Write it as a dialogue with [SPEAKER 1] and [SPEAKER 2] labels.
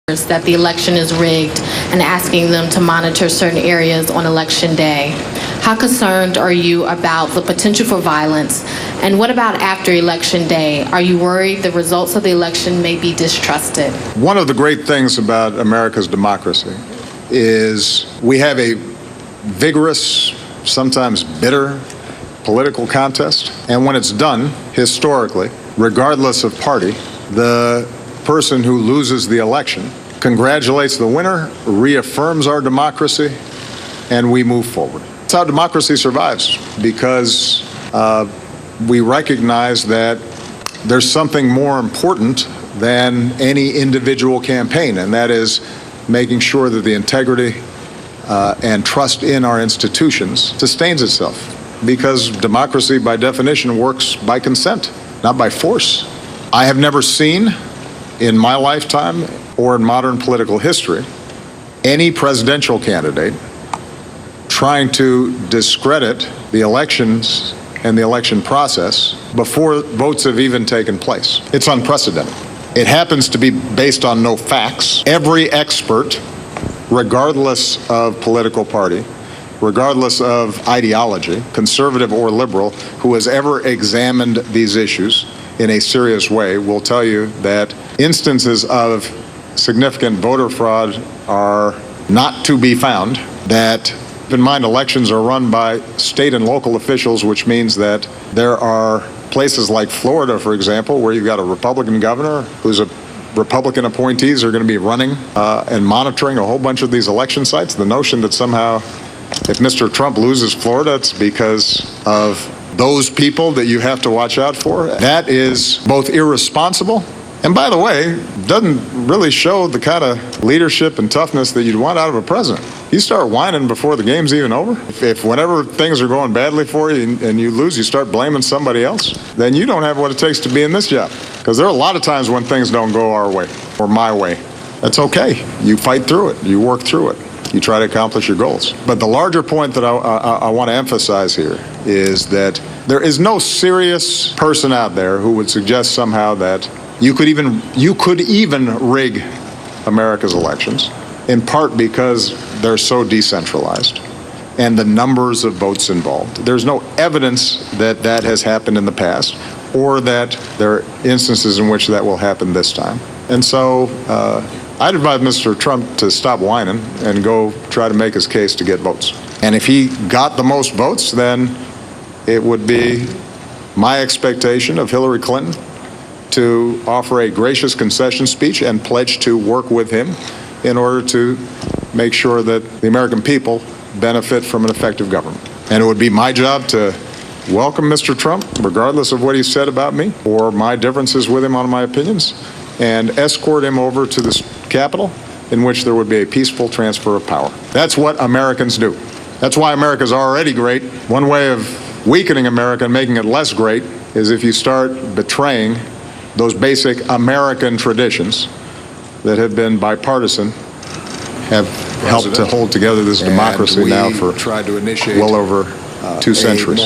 [SPEAKER 1] that the election is rigged and asking them to monitor certain areas on election day. How concerned are you about the potential for violence? And what about after election day? Are you worried the results of the election may be distrusted?
[SPEAKER 2] One of the great things about America's democracy is we have a vigorous, sometimes bitter political contest. And when it's done, historically, regardless of party, the person who loses the election congratulates the winner, reaffirms our democracy, and we move forward. That's how democracy survives, because we recognize that there's something more important than any individual campaign, and that is making sure that the integrity and trust in our institutions sustains itself, because democracy, by definition, works by consent, not by force. I have never seen in my lifetime or in modern political history any presidential candidate trying to discredit the elections and the election process before votes have even taken place. It's unprecedented. It happens to be based on no facts. Every expert, regardless of political party, regardless of ideology, conservative or liberal, who has ever examined these issues in a serious way, will tell you that instances of significant voter fraud are not to be found, that, keep in mind, elections are run by state and local officials, which means that there are places like Florida, for example, where you've got a Republican governor who's a Republican appointees are going to be running and monitoring a whole bunch of these election sites. The notion that somehow if Mr. Trump loses Florida, it's because of those people that you have to watch out for, that is both irresponsible and, by the way, doesn't really show the kind of leadership and toughness that you'd want out of a president. You start whining before the game's even over. If whenever things are going badly for you and you lose, you start blaming somebody else, then you don't have what it takes to be in this job. Because there are a lot of times when things don't go our way or my way. That's okay. You fight through it. You work through it. You try to accomplish your goals. But the larger point that I want to emphasize here is that there is no serious person out there who would suggest somehow that you could even rig America's elections, in part because they're so decentralized and the numbers of votes involved. There's no evidence that that has happened in the past or that there are instances in which that will happen this time. And so I'd advise Mr. Trump to stop whining and go try to make his case to get votes. And if he got the most votes, then it would be my expectation of Hillary Clinton to offer a gracious concession speech and pledge to work with him in order to make sure that the American people benefit from an effective government. And it would be my job to welcome Mr. Trump, regardless of what he said about me or my differences with him on my opinions, and escort him over to the Capitol, in which there would be a peaceful transfer of power. That's what Americans do. That's why America's already great. One way of weakening America and making it less great is if you start betraying those basic American traditions that have been bipartisan, have helped to hold together this democracy now for well over 2 centuries.